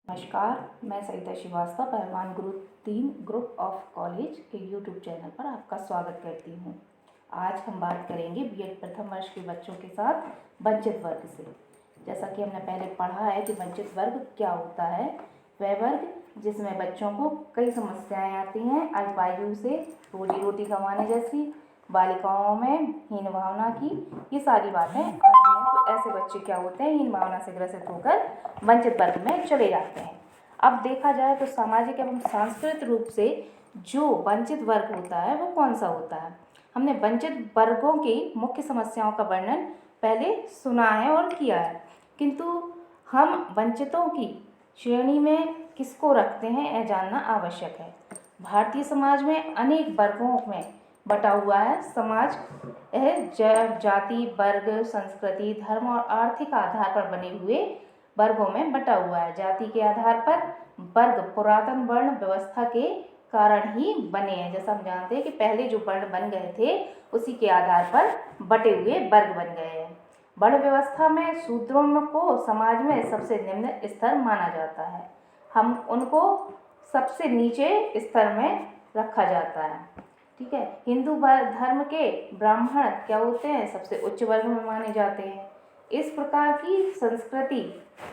नमस्कार, मैं सरिता श्रीवास्तव पहलवान गुरु 3 ग्रुप ऑफ कॉलेज के यूट्यूब चैनल पर आपका स्वागत करती हूँ। आज हम बात करेंगे बीएड प्रथम वर्ष के बच्चों के साथ वंचित वर्ग से। जैसा कि हमने पहले पढ़ा है कि वंचित वर्ग क्या होता है। वह वर्ग जिसमें बच्चों को कई समस्याएं आती हैं, अल्पायु से रोजी रोटी कमाने जैसी, बालिकाओं में हीन भावना की, ये सारी बातें आती हैं। तो ऐसे बच्चे क्या होते हैं, हीन भावना से ग्रसित होकर वंचित वर्ग में चले जाते हैं। अब देखा जाए तो सामाजिक एवं सांस्कृतिक रूप से जो वंचित वर्ग होता है वो कौन सा होता है। हमने वंचित वर्गों की मुख्य समस्याओं का वर्णन पहले सुना है और किया है, किंतु हम वंचितों की श्रेणी में किसको रखते हैं यह जानना आवश्यक है। भारतीय समाज में अनेक वर्गों में बटा हुआ है। समाज यह जाति, वर्ग, संस्कृति, धर्म और आर्थिक आधार पर बने हुए वर्गों में बटा हुआ है। जाति के आधार पर वर्ग पुरातन वर्ण व्यवस्था के कारण ही बने हैं। जैसा हम जानते हैं कि पहले जो वर्ण बन गए थे उसी के आधार पर बटे हुए वर्ग बन गए हैं। वर्ण व्यवस्था में शूद्रों को समाज में सबसे निम्न स्तर माना जाता है। हम उनको सबसे नीचे स्तर में रखा जाता है। ठीक है। हिंदू धर्म के ब्राह्मण क्या होते हैं, सबसे उच्च वर्ग में माने जाते हैं। इस प्रकार की संस्कृति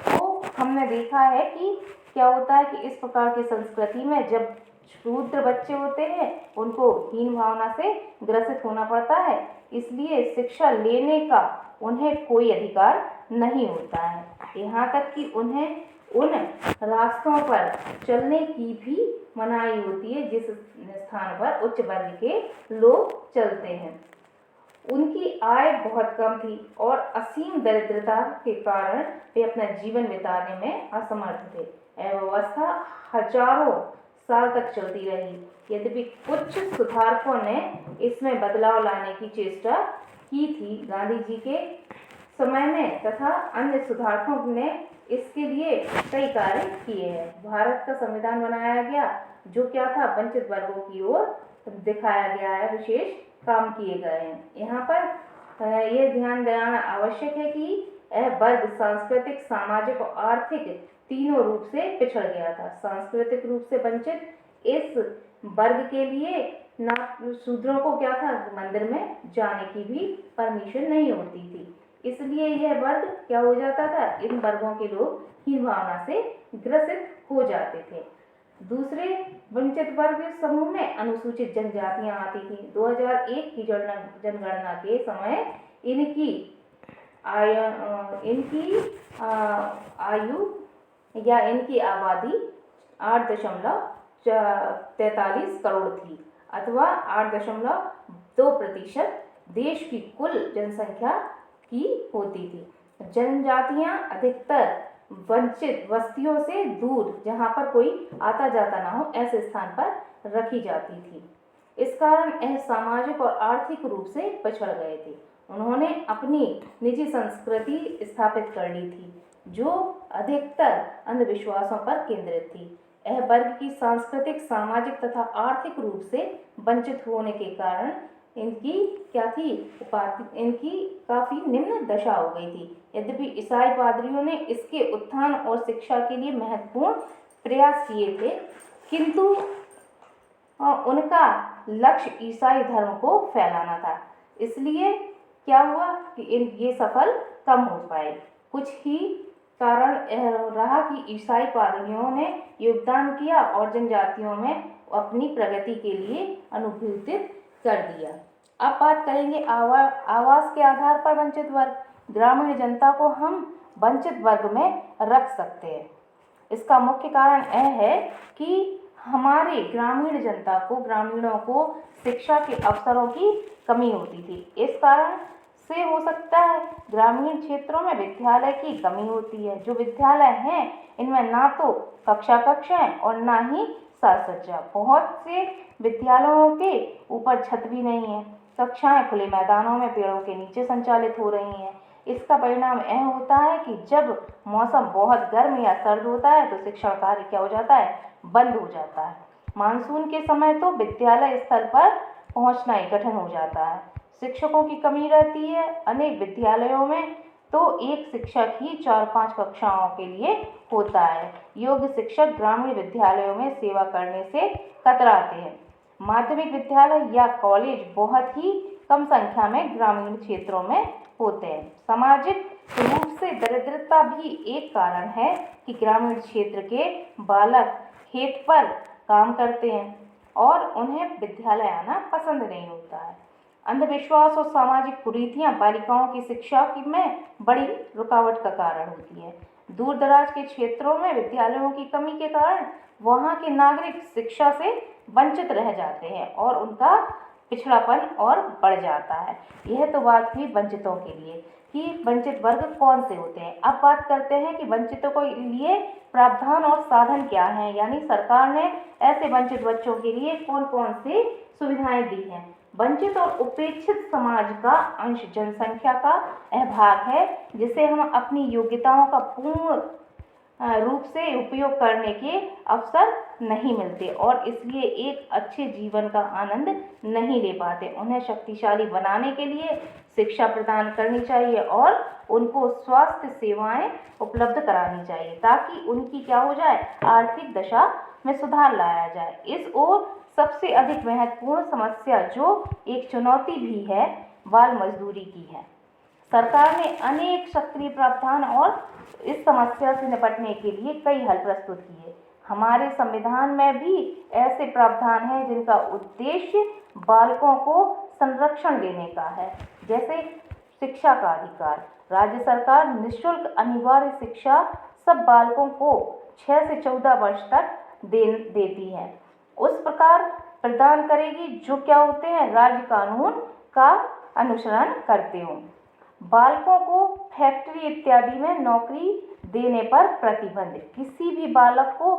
को हमने देखा है कि क्या होता है कि इस प्रकार की संस्कृति में जब शूद्र बच्चे होते हैं उनको हीन भावना से ग्रसित होना पड़ता है, इसलिए शिक्षा लेने का उन्हें कोई अधिकार नहीं होता है। यहाँ तक कि उन्हें उन रास्तों पर चलने की भी मनाही होती है जिस स्थान पर उच्च वर्ग के लोग चलते हैं। उनकी आय बहुत कम थी और असीम दरिद्रता के कारण वे अपना जीवन बिताने में असमर्थ थे। यह व्यवस्था हजारों साल तक चलती रही। यद्यपि कुछ सुधारकों ने इसमें बदलाव लाने की चेष्टा की थी गांधी जी के समय में, तथा अन्य सुधारकों ने इसके लिए कई कार्य किए हैं। भारत का संविधान बनाया गया जो क्या था, वंचित वर्गों की ओर दिखाया गया है, विशेष काम किए गए हैं। यहाँ पर यह ध्यान देना आवश्यक है कि यह वर्ग सांस्कृतिक, सामाजिक और आर्थिक तीनों रूप से पिछड़ गया था। सांस्कृतिक रूप से वंचित इस वर्ग के लिए ना शूद्रों को क्या था, मंदिर में जाने की भी परमिशन नहीं होती थी, इसलिए यह वर्ग क्या हो जाता था, इन वर्गों के लोग हीन भावना से ग्रसित हो जाते थे। दूसरे वंचित वर्ग समूह में अनुसूचित जनजातियां आती थी। 2001 की जनगणना के समय इनकी आयु या इनकी आबादी 8.43 करोड़ थी, अथवा 8.2% देश की कुल जनसंख्या की होती थी। जनजातियां अधिकतर वंचित बस्तियों से दूर, जहां पर कोई आता जाता ना हो, ऐसे स्थान पर रखी जाती थी। इस कारण यह सामाजिक और आर्थिक रूप से पिछड़ गए थे। उन्होंने अपनी निजी संस्कृति स्थापित कर ली थी जो अधिकतर अंधविश्वासों पर केंद्रित थी। यह वर्ग की सांस्कृतिक, सामाजिक तथा आर्थिक रूप से वंचित होने के कारण इनकी क्या थी, इनकी काफी निम्न दशा हो गई थी। यद्यपि ईसाई पादरियों ने इसके उत्थान और शिक्षा के लिए महत्वपूर्ण प्रयास किए थे, किंतु उनका लक्ष्य ईसाई धर्म को फैलाना था, इसलिए क्या हुआ कि ये सफल कम हो पाए। कुछ ही कारण रहा कि ईसाई पादरियों ने योगदान किया और जनजातियों में अपनी प्रगति के लिए अनुभूतित कर दिया। अब बात करेंगे आवास के आधार पर वंचित वर्ग। ग्रामीण जनता को हम वंचित वर्ग में रख सकते हैं। इसका मुख्य कारण यह है कि हमारे ग्रामीणों को शिक्षा के अवसरों की कमी होती थी। इस कारण से हो सकता है ग्रामीण क्षेत्रों में विद्यालय की कमी होती है। जो विद्यालय हैं इनमें ना तो कक्षाएं और ना ही साज सज्जा। बहुत से विद्यालयों के ऊपर छत भी नहीं है। कक्षाएं खुले मैदानों में पेड़ों के नीचे संचालित हो रही हैं। इसका परिणाम यह होता है कि जब मौसम बहुत गर्म या सर्द होता है तो शिक्षण कार्य क्या हो जाता है, बंद हो जाता है। मानसून के समय तो विद्यालय स्थल पर पहुंचना ही कठिन हो जाता है। शिक्षकों की कमी रहती है। अनेक विद्यालयों में तो एक शिक्षक ही 4-5 कक्षाओं के लिए होता है। योग्य शिक्षक ग्रामीण विद्यालयों में सेवा करने से कतराते हैं। माध्यमिक विद्यालय या कॉलेज बहुत ही कम संख्या में ग्रामीण क्षेत्रों में होते हैं। सामाजिक रूप से दरिद्रता भी एक कारण है कि ग्रामीण क्षेत्र के बालक खेत पर काम करते हैं और उन्हें विद्यालय आना पसंद नहीं होता है। अंधविश्वास और सामाजिक कुरीतियां बालिकाओं की शिक्षा में बड़ी रुकावट का कारण होती है। दूर दराज के क्षेत्रों में विद्यालयों की कमी के कारण वहां के नागरिक शिक्षा से वंचित रह जाते हैं और उनका पिछड़ापन और बढ़ जाता है। यह तो बात हुई वंचितों के लिए कि वंचित वर्ग कौन से होते हैं। अब बात करते हैं कि वंचितों के लिए प्रावधान और साधन क्या हैं, यानी सरकार ने ऐसे वंचित बच्चों के लिए कौन कौन सी सुविधाएं दी हैं। वंचित और उपेक्षित समाज का अंश जनसंख्या का अभाव है, जिसे हम अपनी योग्यताओं का पूर्ण रूप से उपयोग करने के अवसर नहीं मिलते और इसलिए एक अच्छे जीवन का आनंद नहीं ले पाते। उन्हें शक्तिशाली बनाने के लिए शिक्षा प्रदान करनी चाहिए और उनको स्वास्थ्य सेवाएं उपलब्ध करानी चाहिए ताकि उनकी क्या हो जाए, आर्थिक दशा में सुधार लाया जाए। इस ओर सबसे अधिक महत्वपूर्ण समस्या जो एक चुनौती भी है, बाल मजदूरी की है। सरकार ने अनेक सक्रिय प्रावधान और इस समस्या से निपटने के लिए कई हल प्रस्तुत किए। हमारे संविधान में भी ऐसे प्रावधान हैं जिनका उद्देश्य बालकों को संरक्षण देने का है, जैसे शिक्षा का अधिकार। राज्य सरकार निःशुल्क अनिवार्य शिक्षा सब बालकों को 6 से 14 वर्ष तक देती है। उस प्रकार प्रदान करेगी जो क्या होते हैं, राज्य कानून का अनुसरण करते हों। बालकों को फैक्ट्री इत्यादि में नौकरी देने पर प्रतिबंध। किसी भी बालक को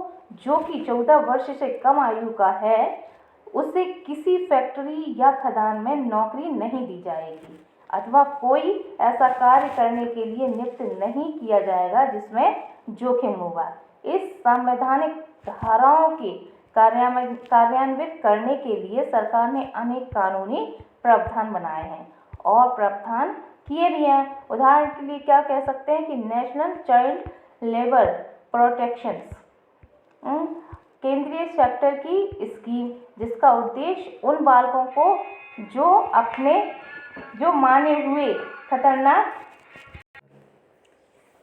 जो कि 14 वर्ष से कम आयु का है, उसे किसी फैक्ट्री या खदान में नौकरी नहीं दी जाएगी अथवा कोई ऐसा कार्य करने के लिए नियुक्त नहीं किया जाएगा जिसमें जोखिम होगा। इस संवैधानिक धाराओं के कार्यान्वित करने के लिए सरकार ने अनेक कानूनी प्रावधान बनाए हैं और प्रावधान किए भी हैं। उदाहरण के लिए क्या कह सकते हैं कि नेशनल चाइल्ड लेबर प्रोटेक्शन केंद्रीय सेक्टर की स्कीम, जिसका उद्देश्य उन बालकों को जो माने हुए खतरनाक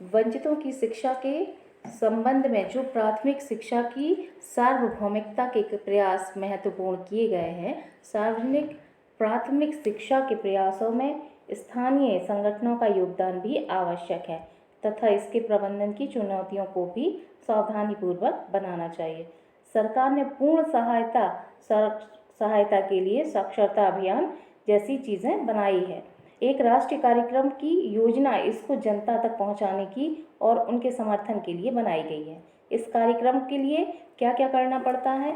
वंचितों की शिक्षा के संबंध में जो प्राथमिक शिक्षा की सार्वभौमिकता के प्रयास महत्वपूर्ण किए गए हैं। सार्वजनिक प्राथमिक शिक्षा के प्रयासों में स्थानीय संगठनों का योगदान भी आवश्यक है तथा इसके प्रबंधन की चुनौतियों को भी सावधानीपूर्वक बनाना चाहिए। सरकार ने पूर्ण सहायता के लिए साक्षरता अभियान जैसी चीज़ें बनाई है। एक राष्ट्रीय कार्यक्रम की योजना इसको जनता तक पहुंचाने की और उनके समर्थन के लिए बनाई गई है। इस कार्यक्रम के लिए क्या क्या करना पड़ता है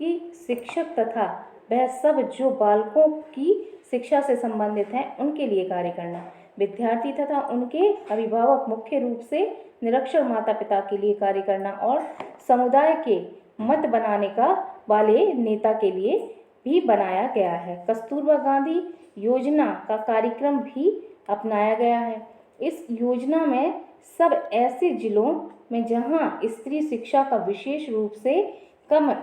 कि शिक्षक तथा वह सब जो बालकों की शिक्षा से संबंधित हैं उनके लिए कार्य करना, विद्यार्थी तथा उनके अभिभावक मुख्य रूप से निरक्षर माता पिता के लिए कार्य करना और समुदाय के मत बनाने का वाले नेता के लिए भी बनाया गया है। कस्तूरबा गांधी योजना का कार्यक्रम भी अपनाया गया है। इस योजना में सब ऐसे जिलों में जहां स्त्री शिक्षा का विशेष रूप से कम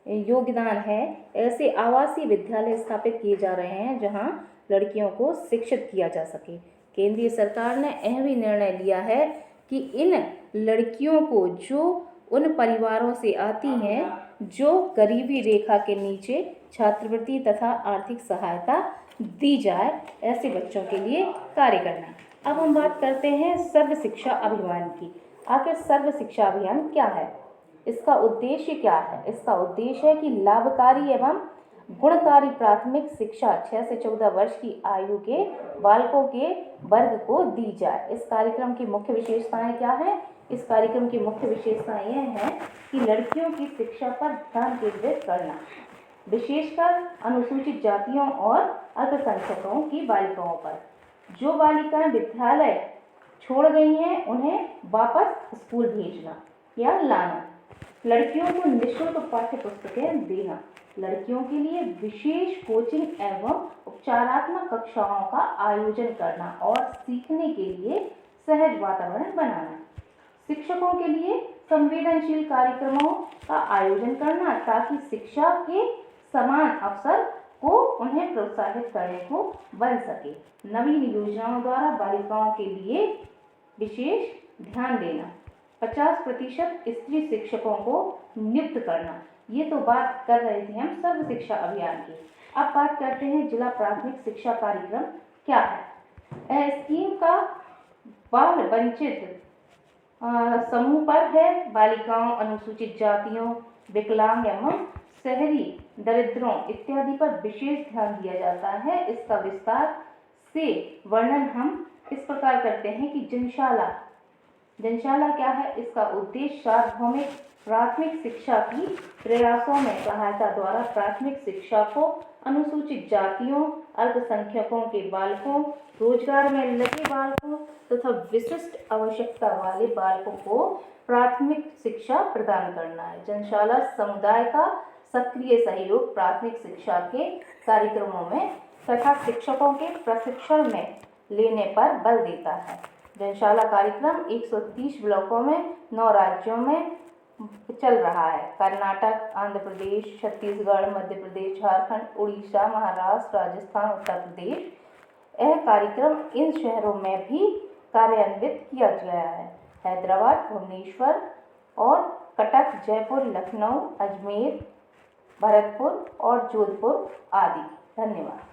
योगदान है, ऐसे आवासीय विद्यालय स्थापित किए जा रहे हैं जहां लड़कियों को शिक्षित किया जा सके। केंद्रीय सरकार ने यह भी निर्णय लिया है कि इन लड़कियों को जो उन परिवारों से आती हैं जो गरीबी रेखा के नीचे छात्रवृत्ति तथा आर्थिक सहायता दी जाए, ऐसे बच्चों के लिए कार्य करना। अब हम बात करते हैं सर्व शिक्षा अभियान की। आखिर सर्व शिक्षा अभियान क्या है, इसका उद्देश्य क्या है? इसका उद्देश्य है कि लाभकारी एवं गुणकारी प्राथमिक शिक्षा 6 से 14 वर्ष की आयु के बालकों के वर्ग को दी जाए। इस कार्यक्रम की मुख्य विशेषताएं क्या हैं? इस कार्यक्रम की मुख्य विशेषताएं यह हैं कि लड़कियों की शिक्षा पर ध्यान केंद्रित करना, विशेषकर अनुसूचित जातियों और अल्पसंख्यकों की बालिकाओं पर। जो बालिकाएं विद्यालय छोड़ गई हैं उन्हें वापस स्कूल भेजना या लाना, लड़कियों को निःशुल्क पाठ्य पुस्तकें देना, लड़कियों के लिए विशेष कोचिंग एवं उपचारात्मक कक्षाओं का आयोजन करना और सीखने के लिए सहज वातावरण बनाना। शिक्षकों के लिए संवेदनशील कार्यक्रमों का आयोजन करना ताकि शिक्षा के समान अवसर को उन्हें प्रोत्साहित करने को बन सके। नवीन योजनाओं द्वारा बालिकाओं के लिए विशेष ध्यान देना। 50% स्त्री शिक्षकों को नियुक्त करना। ये तो बात कर रहे थे हम सर्व शिक्षा अभियान की। अब बात करते हैं जिला प्राथमिक शिक्षा कार्यक्रम क्या है। स्कीम का बाल वंचित समूह पर है। बालिकाओं, अनुसूचित जातियों, विकलांग एवं शहरी दरिद्रों इत्यादि पर विशेष ध्यान दिया जाता है। इसका विस्तार से वर्णन हम इस प्रकार करते हैं कि जनशाला क्या है। इसका उद्देश्य सार्वभौमिक प्राथमिक शिक्षा की प्रयासों में सहायता द्वारा प्राथमिक शिक्षा को अनुसूचित जातियों, अल्पसंख्यकों के बालकों, रोजगार में लगे बालकों तथा विशिष्ट आवश्यकता वाले बालकों को प्राथमिक शिक्षा प्रदान करना है। जनशाला समुदाय का सक्रिय सहयोग प्राथमिक शिक्षा के कार्यक्रमों में तथा शिक्षकों के प्रशिक्षण में लेने पर बल देता है। जनशाला कार्यक्रम 130 ब्लॉकों में 9 राज्यों में चल रहा है। कर्नाटक, आंध्र प्रदेश, छत्तीसगढ़, मध्य प्रदेश, झारखंड, उड़ीसा, महाराष्ट्र, राजस्थान, उत्तर प्रदेश। यह कार्यक्रम इन शहरों में भी कार्यान्वित किया गया है। हैदराबाद, भुवनेश्वर और कटक, जयपुर, लखनऊ, अजमेर, भरतपुर और जोधपुर आदि। धन्यवाद।